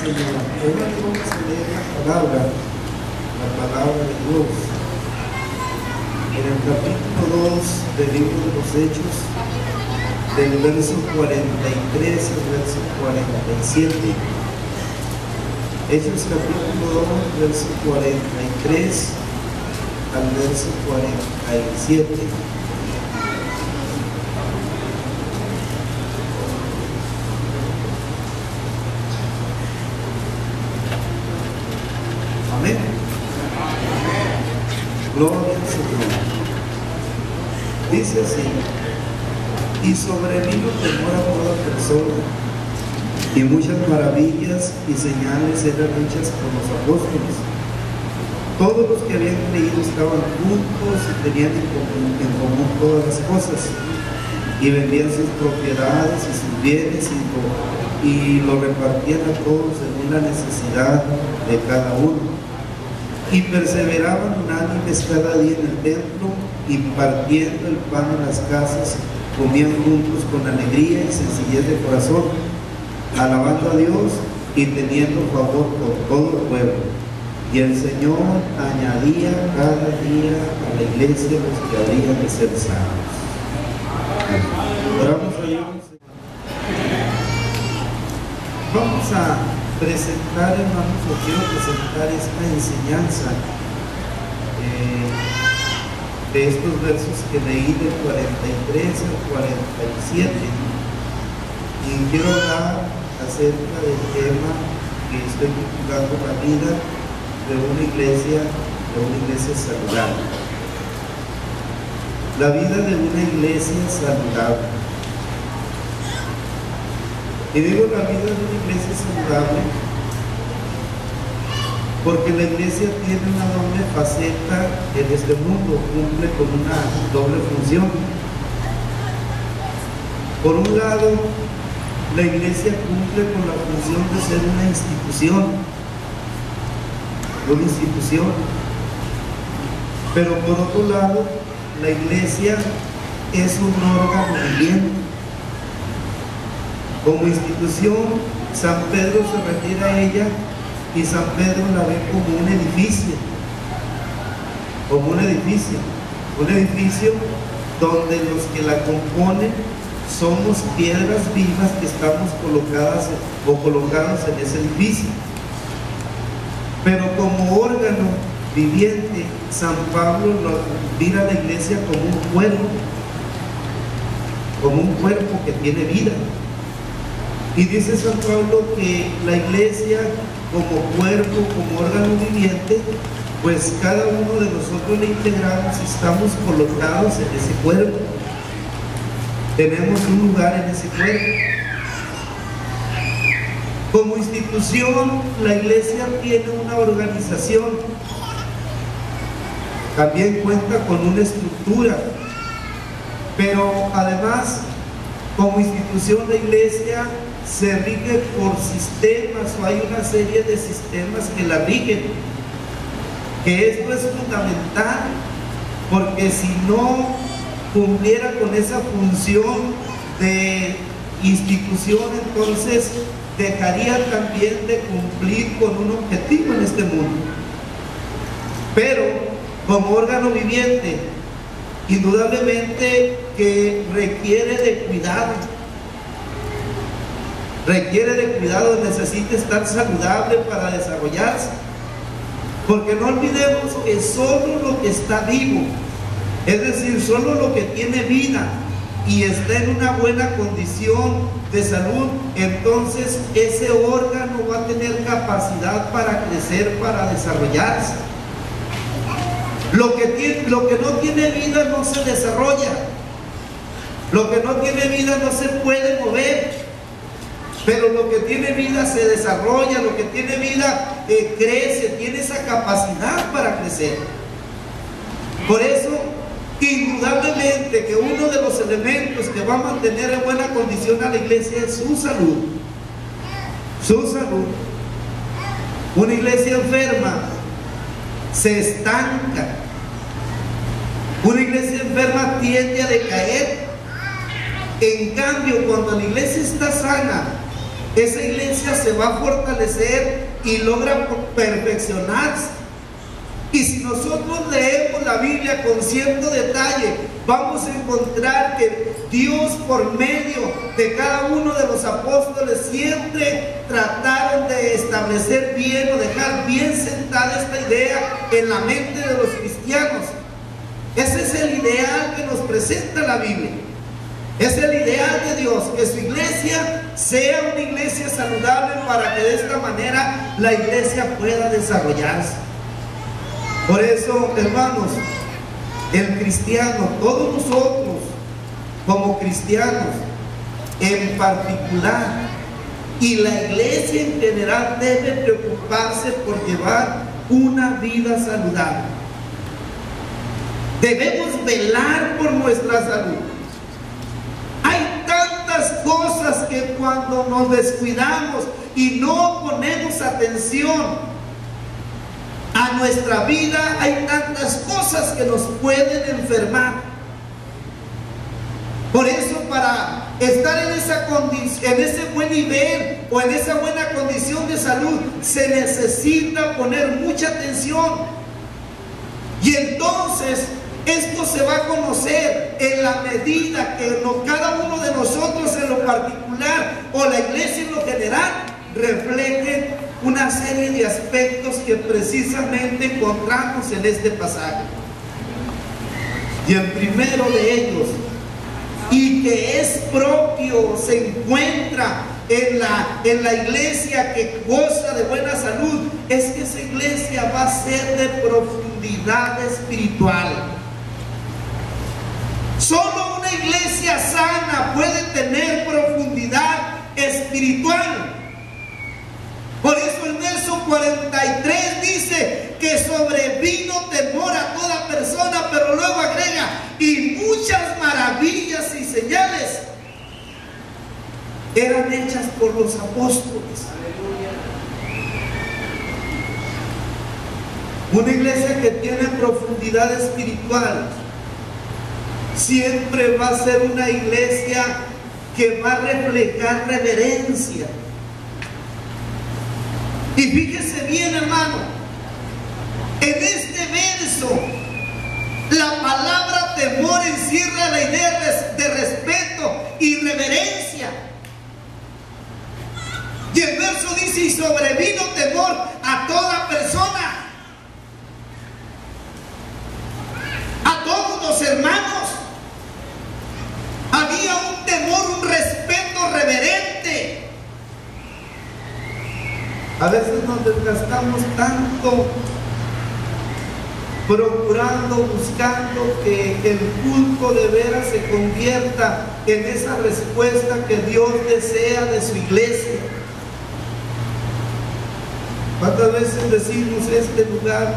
Señor. Hoy vamos a leer la palabra de Dios. En el capítulo 2 del libro de los Hechos, del verso 43 al verso 47. Hechos capítulo 2, verso 43 al verso 47. Amén. Gloria al Señor. Dice así: y sobrevino temor a toda persona, y muchas maravillas y señales eran hechas por los apóstoles. Todos los que habían creído estaban juntos y tenían en común todas las cosas, y vendían sus propiedades y sus bienes y lo repartían a todos según la necesidad de cada uno. Y perseveraban unánimes cada día en el templo, y partiendo el pan en las casas, comían juntos con alegría y sencillez de corazón, alabando a Dios y teniendo favor por todo el pueblo. Y el Señor añadía cada día a la iglesia los que habían de ser salvos. Oramos a Dios. Vamos a presentar, hermanos, o quiero presentar esta enseñanza de estos versos que leí del 43 al 47, y quiero hablar acerca del tema que estoy titulando la vida de una iglesia saludable. La vida de una iglesia saludable. Y digo la vida de una iglesia saludable porque la iglesia tiene una doble faceta en este mundo, cumple con una doble función. Por un lado, la iglesia cumple con la función de ser una institución, pero por otro lado, la iglesia es un órgano viviente. Como institución, San Pedro se refiere a ella y San Pedro la ve como un edificio, donde los que la componen somos piedras vivas que estamos colocados en ese edificio. Pero como órgano viviente, San Pablo mira a la iglesia como un cuerpo que tiene vida. Y dice San Pablo que la iglesia, como cuerpo, como órgano viviente, pues cada uno de nosotros le integramos y estamos colocados en ese cuerpo. Tenemos un lugar en ese cuerpo. Como institución, la iglesia tiene una organización, también cuenta con una estructura, pero además, como institución, la iglesia se rige por sistemas, o hay una serie de sistemas que la rigen, que esto es fundamental, porque si no cumpliera con esa función de institución, entonces dejaría también de cumplir con un objetivo en este mundo. Pero como órgano viviente, indudablemente que requiere de cuidado, necesita estar saludable para desarrollarse, porque no olvidemos que solo lo que está vivo, es decir, solo lo que tiene vida y está en una buena condición de salud, entonces ese órgano va a tener capacidad para crecer, para desarrollarse. Lo que no tiene vida no se desarrolla, lo que no tiene vida no se puede mover, pero lo que tiene vida se desarrolla, lo que tiene vida crece, tiene esa capacidad para crecer. Por eso, indudablemente que uno de los elementos que va a mantener en buena condición a la iglesia es su salud. Una iglesia enferma se estanca. Una iglesia enferma tiende a decaer. En cambio, cuando la iglesia está sana, esa iglesia se va a fortalecer y logra perfeccionarse. Y si nosotros leemos la Biblia con cierto detalle, vamos a encontrar que Dios, por medio de cada uno de los apóstoles, siempre trataron de establecer bien o dejar bien sentada esta idea en la mente de los cristianos. Ese es el ideal que nos presenta la Biblia. Es el ideal de Dios, que su iglesia sea una iglesia saludable, para que de esta manera la iglesia pueda desarrollarse. Por eso, hermanos, el cristiano, todos nosotros como cristianos en particular, y la iglesia en general, debe preocuparse por llevar una vida saludable. Debemos velar por nuestra salud. Hay tantas cosas que cuando nos descuidamos y no ponemos atención a nuestra vida, hay tantas cosas que nos pueden enfermar. Por eso, para estar en ese buen nivel o en esa buena condición de salud, se necesita poner mucha atención. Y entonces esto se va a conocer en la medida que cada uno de nosotros en lo particular, o la iglesia en lo general, refleje una serie de aspectos que precisamente encontramos en este pasaje. Y el primero de ellos, y que es propio, se encuentra en la iglesia que goza de buena salud, es que esa iglesia va a ser de profundidad espiritual. Solo una iglesia sana puede tener profundidad espiritual. Por eso el verso 43 dice que sobrevino temor a toda persona, pero luego agrega, y muchas maravillas y señales eran hechas por los apóstoles. Una iglesia que tiene profundidad espiritual siempre va a ser una iglesia que va a reflejar reverencia. Y fíjese bien, hermano, en este verso la palabra temor encierra la idea de respeto y reverencia. Y el verso dice, y sobrevino temor a toda persona, a todos los hermanos. Había un temor, un respeto reverente. A veces nos desgastamos tanto procurando, buscando que el culto de veras se convierta en esa respuesta que Dios desea de su iglesia. ¿Cuántas veces decimos este lugar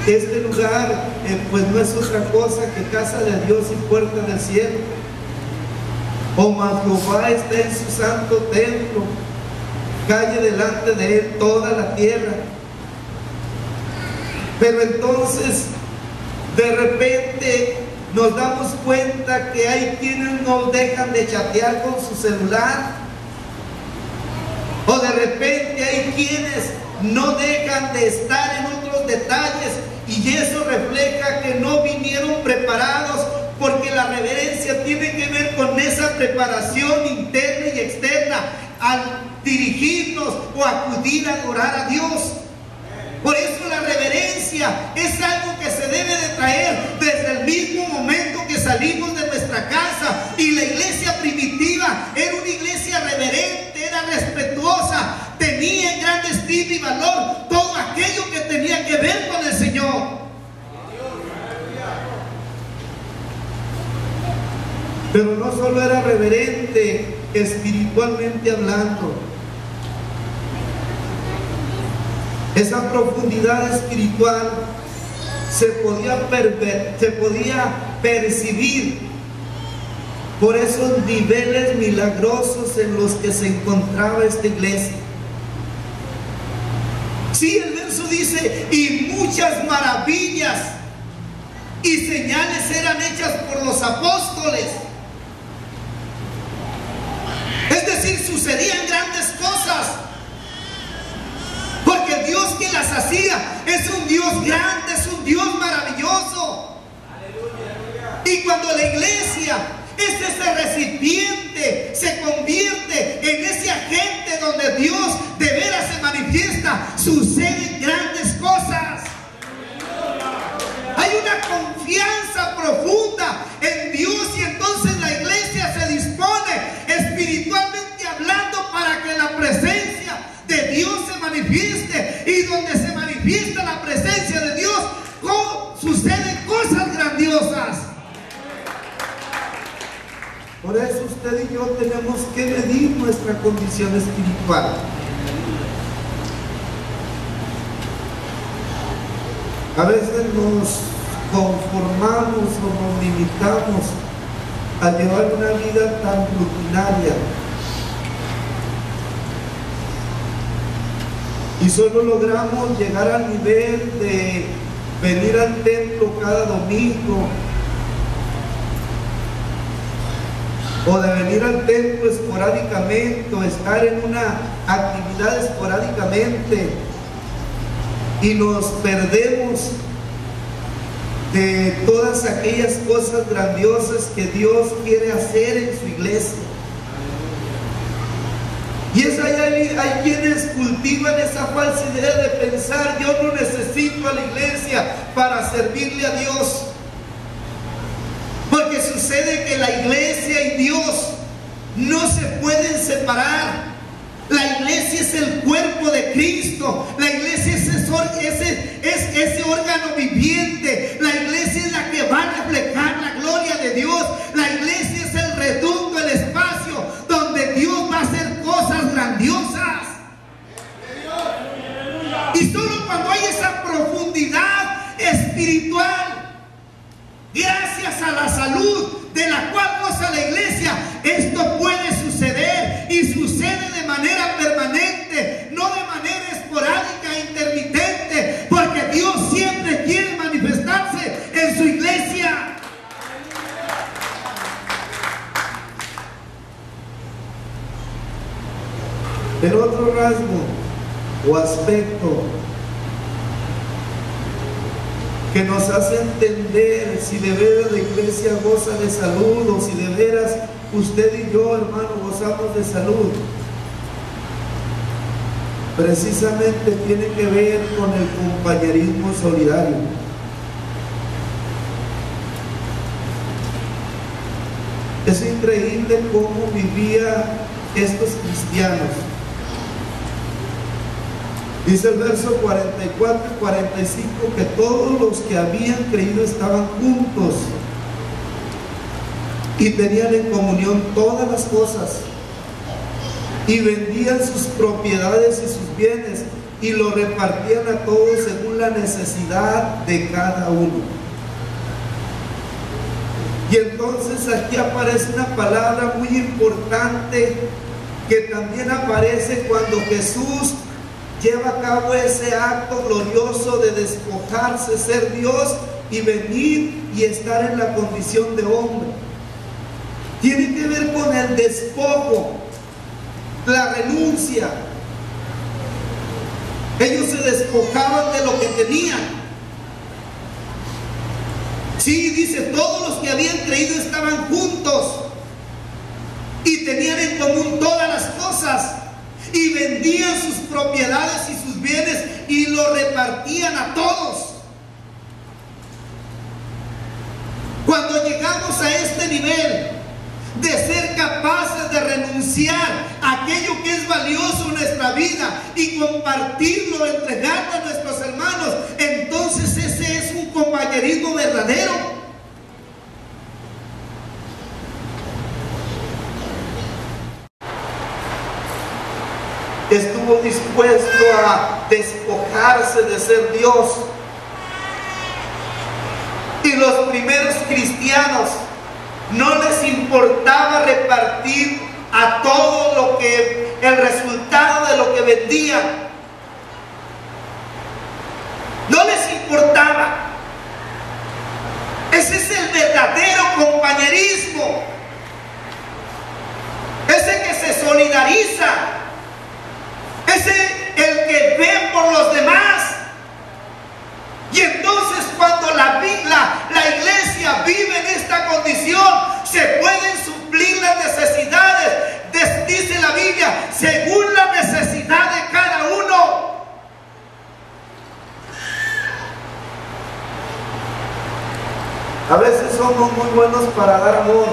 este lugar pues no es otra cosa que casa de Dios y puerta del cielo? O mas Jehová está en su santo templo, calle delante de él toda la tierra. Pero entonces de repente nos damos cuenta que hay quienes no dejan de chatear con su celular, o de repente hay quienes no dejan de estar en otros detalles, y eso refleja que no vinieron preparados, porque la reverencia tiene que ver con esa preparación interna y externa al dirigirnos o acudir a adorar a Dios. Por eso la reverencia es algo que se debe de traer desde el mismo momento que salimos de nuestra casa. Y la iglesia primitiva era una iglesia reverente, era respetuosa, tenía en gran estima y valor todo aquello que tenía que ver con el Señor. Pero no solo era reverente espiritualmente hablando, esa profundidad espiritual se podía percibir por esos niveles milagrosos en los que se encontraba esta iglesia. Sí, el verso dice, y muchas maravillas y señales eran hechas por los apóstoles. Es decir, decir, sucedían grandes cosas. Porque el Dios que las hacía es un Dios grande, es un Dios maravilloso. Y cuando la iglesia es ese recipiente, se convierte en ese agente donde Dios de veras se manifiesta, suceden grandes cosas. Hay una confianza profunda en Dios y entonces la iglesia se dispone espiritualmente hablando para que la presencia de Dios se manifieste, y donde se manifiesta la presencia de Dios suceden cosas grandiosas. Por eso usted y yo tenemos que medir nuestra condición espiritual. A veces nos conformamos o nos limitamos a llevar una vida tan rutinaria y solo logramos llegar al nivel de venir al templo cada domingo, o de venir al templo esporádicamente, o estar en una actividad esporádicamente, y nos perdemos de todas aquellas cosas grandiosas que Dios quiere hacer en su iglesia. Y es ahí, hay quienes cultivan esa falsa idea de pensar: yo no necesito a la iglesia para servirle a Dios. Porque sucede que la iglesia y Dios no se pueden separar. La iglesia es el cuerpo de Cristo. La iglesia es ese órgano viviente. La iglesia es la que va a reflejar la gloria de Dios. La iglesia es el reducto, el espacio donde Dios va a hacer cosas grandiosas. Y solo cuando hay esa profundidad espiritual, gracias a la salud de la cual goza la iglesia, esto puede suceder, y sucede de manera permanente, no de manera esporádica e intermitente, porque Dios siempre quiere manifestarse en su iglesia. El otro rasgo o aspecto que nos hace entender si de veras la iglesia goza de salud, o si de veras usted y yo, hermano, gozamos de salud, precisamente tiene que ver con el compañerismo solidario. Es increíble cómo vivían estos cristianos. Dice el verso 44 y 45 que todos los que habían creído estaban juntos y tenían en comunión todas las cosas, y vendían sus propiedades y sus bienes y lo repartían a todos según la necesidad de cada uno. Y entonces aquí aparece una palabra muy importante que también aparece cuando Jesús lleva a cabo ese acto glorioso de despojarse, ser Dios y venir y estar en la condición de hombre. Tiene que ver con el despojo, la renuncia. Ellos se despojaban de lo que tenían. Sí, dice, todos los que habían creído estaban juntos y tenían en común todas las cosas, y vendían sus propiedades y sus bienes y lo repartían a todos. Cuando llegamos a este nivel de ser capaces de renunciar a aquello que es valioso en nuestra vida y compartirlo, entregarlo a nuestros hermanos, entonces ese es un compañerismo verdadero. Estuvo dispuesto a despojarse de ser Dios. Y los primeros cristianos no les importaba repartir a todo lo que, el resultado de lo que vendían. No les importaba. Ese es el verdadero compañerismo. Ese que se solidariza, es el que ve por los demás. Y entonces cuando la iglesia vive en esta condición, se pueden suplir las necesidades, dice la Biblia, según la necesidad de cada uno. A veces somos muy buenos para dar amor,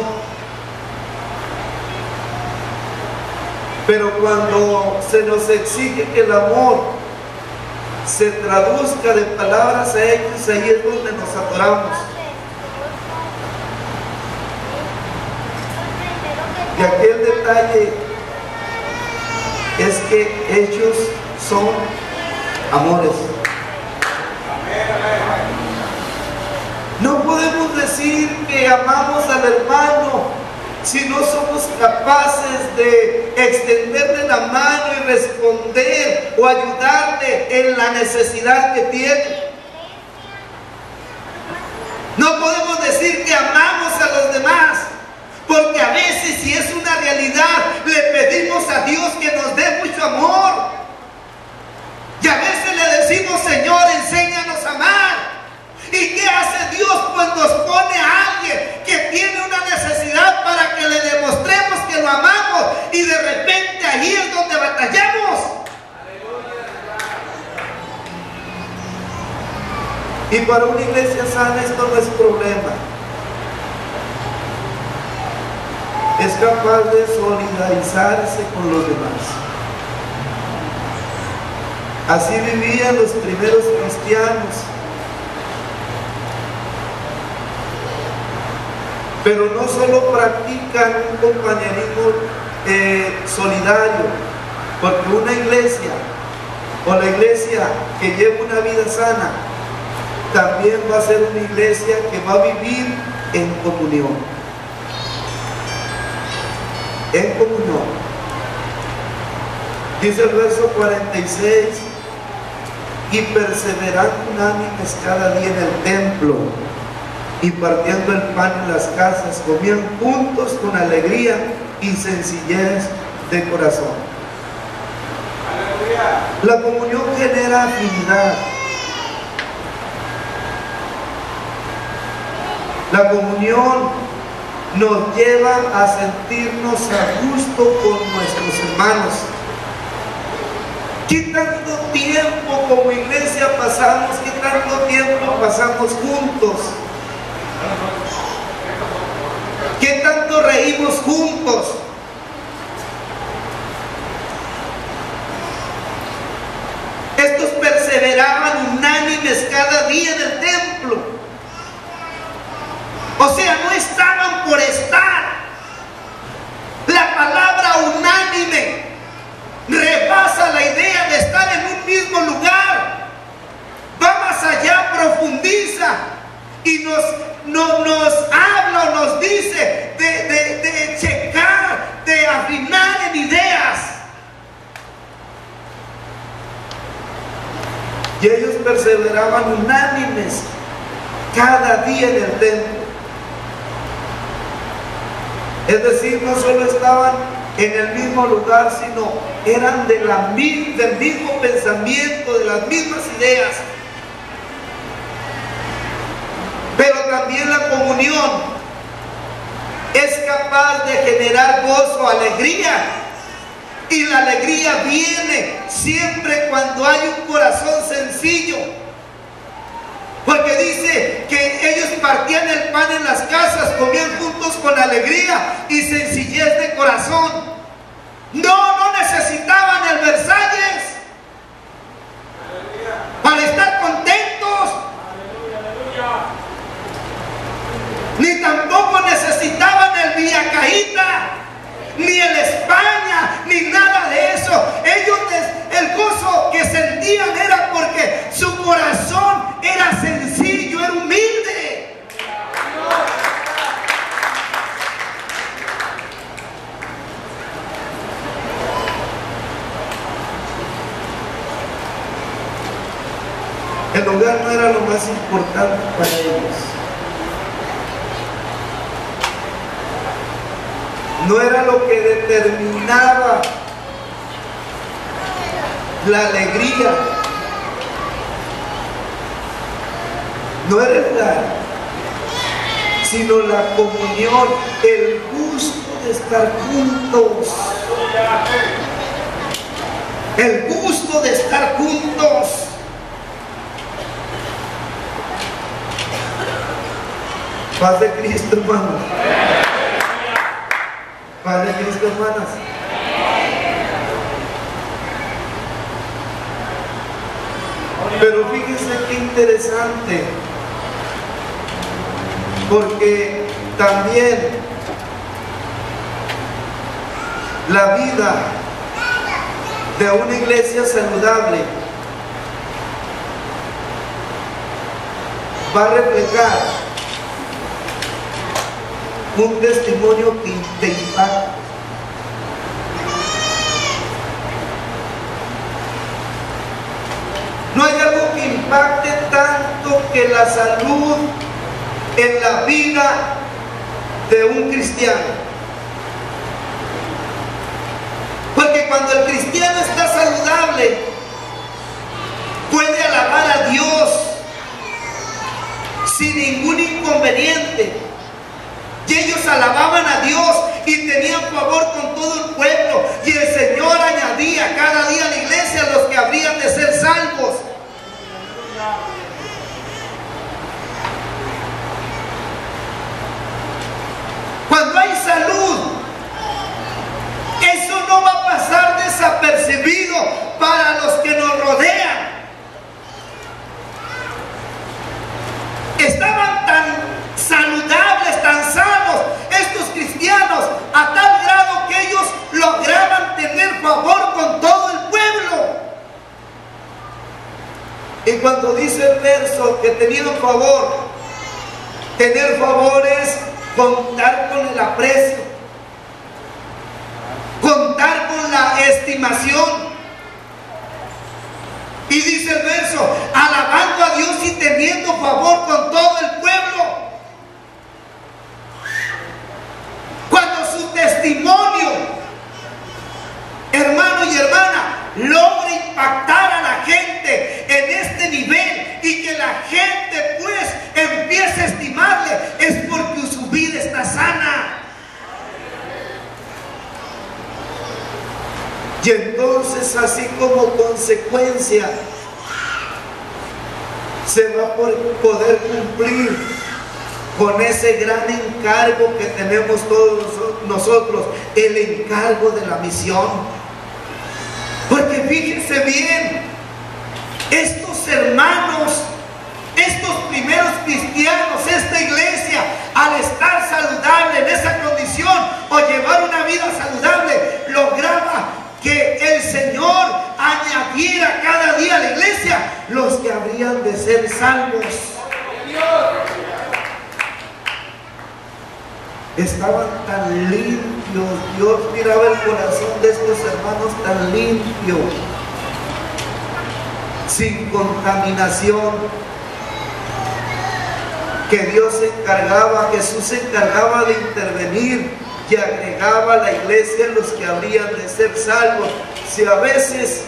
pero cuando se nos exige que el amor se traduzca de palabras a hechos, ahí es donde nos atoramos. Y aquí el detalle es que hechos son amores. No podemos decir que amamos al hermano si no somos capaces de extenderle la mano y responder o ayudarle en la necesidad que tiene. No podemos decir que amamos a los demás, porque a veces, si es una realidad, le pedimos a Dios que nos dé mucho amor. Y a veces le decimos: Señor, enséñanos a amar. ¿Y qué hace Dios? Pues nos pone a alguien que tiene una necesidad para que le demostremos que lo amamos, y de repente ahí es donde batallamos. Y para una iglesia sana esto no es problema. Es capaz de solidarizarse con los demás. Así vivían los primeros cristianos. Pero no solo practican un compañerismo solidario, porque una iglesia, o la iglesia que lleva una vida sana, también va a ser una iglesia que va a vivir en comunión. En comunión. Dice el verso 46: y perseveran unánimes cada día en el templo, y partiendo el pan en las casas, comían juntos con alegría y sencillez de corazón. ¡Aleluya! La comunión genera afinidad. La comunión nos lleva a sentirnos a gusto con nuestros hermanos. ¿Qué tanto tiempo como iglesia pasamos? ¿Qué tanto tiempo pasamos juntos? ¿Qué tanto reímos juntos? Estos perseveraban unánimes cada día en el templo. O sea, no estaban por estar. La palabra unánime rebasa la idea de estar en un mismo lugar. Va más allá, profundiza y nos habla o nos dice de checar, de afinar en ideas. Y ellos perseveraban unánimes cada día en el templo. Es decir, no solo estaban en el mismo lugar, sino eran del mismo pensamiento, de las mismas ideas. Pero también la comunión es capaz de generar gozo, alegría. Y la alegría viene siempre cuando hay un corazón sencillo. Porque dice que ellos partían el pan en las casas, comían juntos con alegría y sencillez de corazón. No necesitaban el Versalles para estar contentos. Ni tampoco necesitaban el Villacaíta, ni el España, ni nada de eso. Ellos, el gozo que sentían era porque su corazón era sencillo, era humilde. El hogar no era lo más importante para ellos. no era lo que determinaba la alegría, no era el lugar, sino la comunión, el gusto de estar juntos, el gusto de estar juntos. Paz de Cristo, hermanos. Paz de Cristo, hermanas. Pero fíjense qué interesante, porque también la vida de una iglesia saludable va a reflejar un testimonio de impacto. No hay algo que impacte tanto que la salud en la vida de un cristiano. Porque cuando el cristiano está saludable, puede alabar a Dios sin ningún inconveniente. Y ellos alababan a Dios y tenían favor con todo el pueblo. Y el Señor añadía cada día a la iglesia a los que habrían de ser salvos. Cuando hay salud, eso no va a pasar desapercibido para los que nos rodean. Estaban tan saludables, tan sanos estos cristianos, a tal grado que ellos lograban tener favor con todo el pueblo. Y cuando dice el verso que tenían favor, tener favor es contar con el aprecio, contar con la estimación. Y dice el verso, alabando a Dios y teniendo favor con todo el pueblo. Cuando su testimonio, hermano y hermana, logra impactar a la gente en este nivel y que la gente pues empiece a estimarle, es porque su vida está sana. Y entonces, así como consecuencia, se va a poder cumplir con ese gran encargo que tenemos todos nosotros, el encargo de la misión. Porque fíjense bien, estos hermanos, estos primeros cristianos, esta iglesia, al estar saludable en esa condición o llevar una vida saludable, lograba que el Señor añadiera cada día a la iglesia los que habrían de ser salvos. Estaban tan limpios, Dios miraba el corazón de estos hermanos tan limpio, sin contaminación, que Dios se encargaba, Jesús se encargaba de intervenir y agregaba a la iglesia los que habrían de ser salvos. Si a veces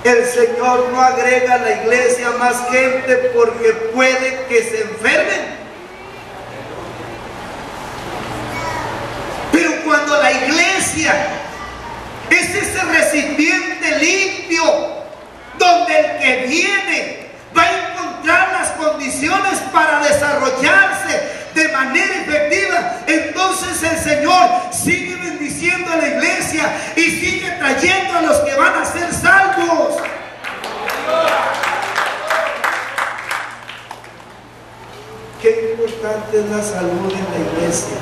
el Señor no agrega a la iglesia más gente porque puede que se enfermen, pero cuando la iglesia es ese recipiente limpio donde el que viene va a encontrar las condiciones para desarrollarse de manera efectiva, entonces el Señor sigue bendiciendo a la iglesia y sigue trayendo a los que van a ser salvos. Qué importante es la salud en la iglesia.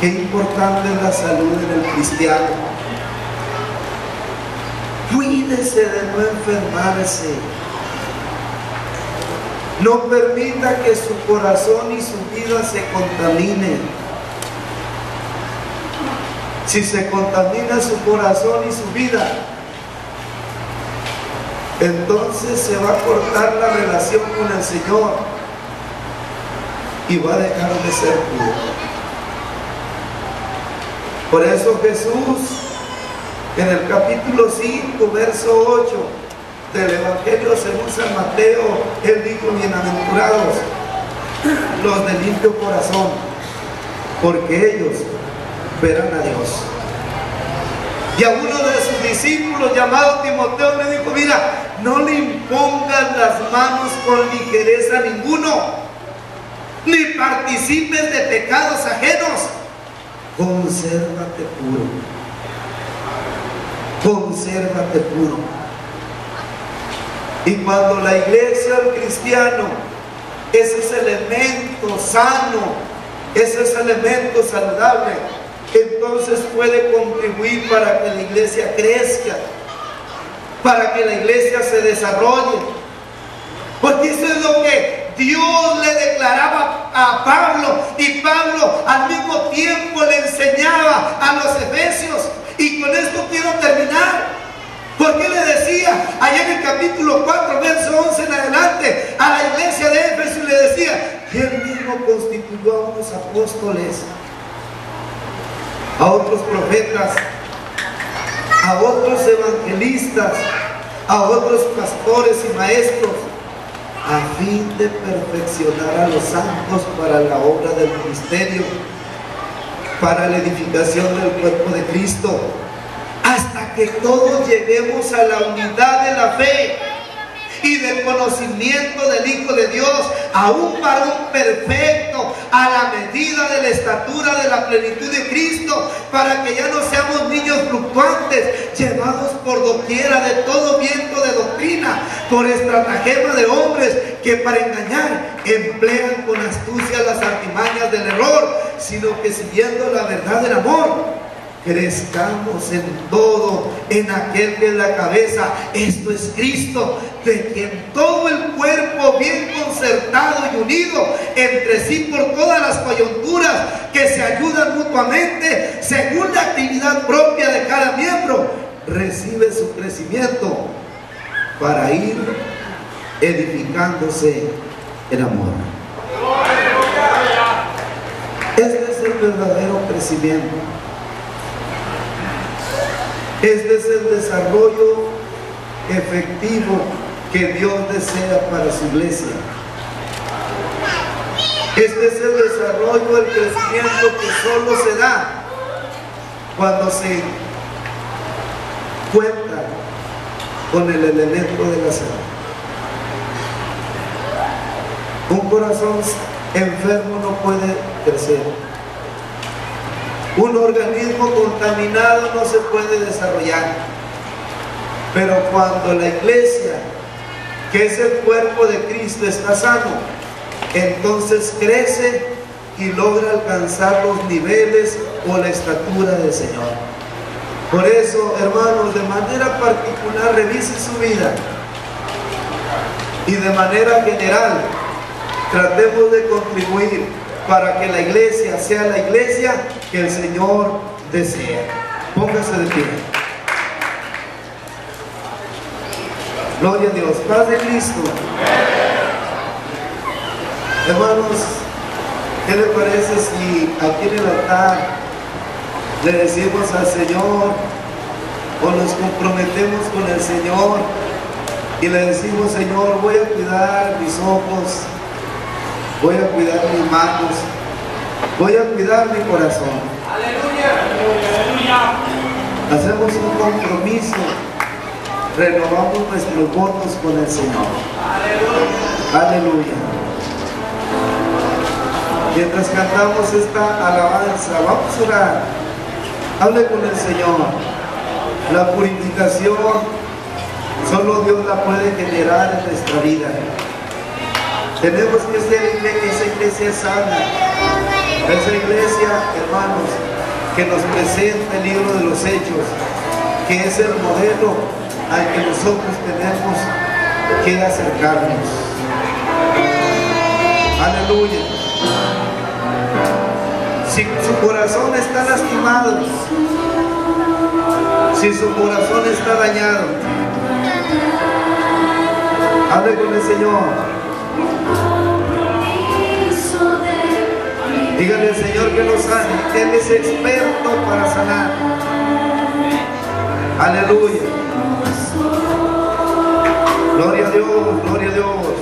Qué importante es la salud en el cristiano. Cuídese de no enfermarse. No permita que su corazón y su vida se contaminen. Si se contamina su corazón y su vida, entonces se va a cortar la relación con el Señor y va a dejar de ser puro. Por eso Jesús, en el capítulo 5, verso 8 del Evangelio según San Mateo, Él dijo: bienaventurados los de limpio corazón, porque ellos verán a Dios. Y a uno de sus discípulos llamado Timoteo le dijo: mira, no le impongas las manos con ligereza a ninguno, ni participes de pecados ajenos. Consérvate puro. Consérvate puro. Y cuando la iglesia, el cristiano, es ese elemento sano, es ese elemento saludable, entonces puede contribuir para que la iglesia crezca, para que la iglesia se desarrolle. Porque eso es lo que Dios le declaraba a Pablo, y Pablo al mismo tiempo le enseñaba a los efesios. Y con esto quiero terminar, porque le decía allá en el capítulo 4, verso 11 en adelante, a la iglesia de Éfeso, le decía que Él mismo constituyó a unos apóstoles, a otros profetas, a otros evangelistas, a otros pastores y maestros, a fin de perfeccionar a los santos para la obra del ministerio, para la edificación del cuerpo de Cristo, hasta que todos lleguemos a la unidad de la fe y del conocimiento del Hijo de Dios, a un varón perfecto, a la medida de la estatura de la plenitud de Cristo, para que ya no seamos niños fluctuantes, llevados por doquiera de todo viento de doctrina, por estratagema de hombres que para engañar emplean con astucia las artimañas del error, sino que siguiendo la verdad del amor, crezcamos en todo en aquel que es la cabeza, esto es Cristo, de quien todo el cuerpo bien concertado y unido entre sí por todas las coyunturas que se ayudan mutuamente según la actividad propia de cada miembro, recibe su crecimiento para ir edificándose en amor. Este es el verdadero crecimiento. Este es el desarrollo efectivo que Dios desea para su iglesia. Este es el desarrollo, el crecimiento que solo se da cuando se cuenta con el elemento de la salud. Un corazón enfermo no puede crecer. Un organismo contaminado no se puede desarrollar. Pero cuando la iglesia, que es el cuerpo de Cristo, está sano, entonces crece y logra alcanzar los niveles o la estatura del Señor. Por eso, hermanos, de manera particular revise su vida, y de manera general tratemos de contribuir para que la iglesia sea la iglesia que el Señor desea. Póngase de pie. Gloria a Dios. Paz de Cristo. Hermanos, ¿qué le parece si aquí en el altar le decimos al Señor, o nos comprometemos con el Señor y le decimos: Señor, voy a cuidar mis ojos, voy a cuidar mis manos, voy a cuidar mi corazón? Aleluya. Hacemos un compromiso, renovamos nuestros votos con el Señor. Aleluya. Aleluya. Mientras cantamos esta alabanza, vamos a orar. Hable con el Señor. La purificación solo Dios la puede generar en nuestra vida. Tenemos que ser esa iglesia sana, esa iglesia, hermanos, que nos presenta el libro de los Hechos, que es el modelo al que nosotros tenemos que acercarnos. Aleluya. Si su corazón está lastimado, si su corazón está dañado, hable con el Señor. Dígale al Señor que lo sane. Él es experto para sanar. Aleluya. Gloria a Dios, gloria a Dios.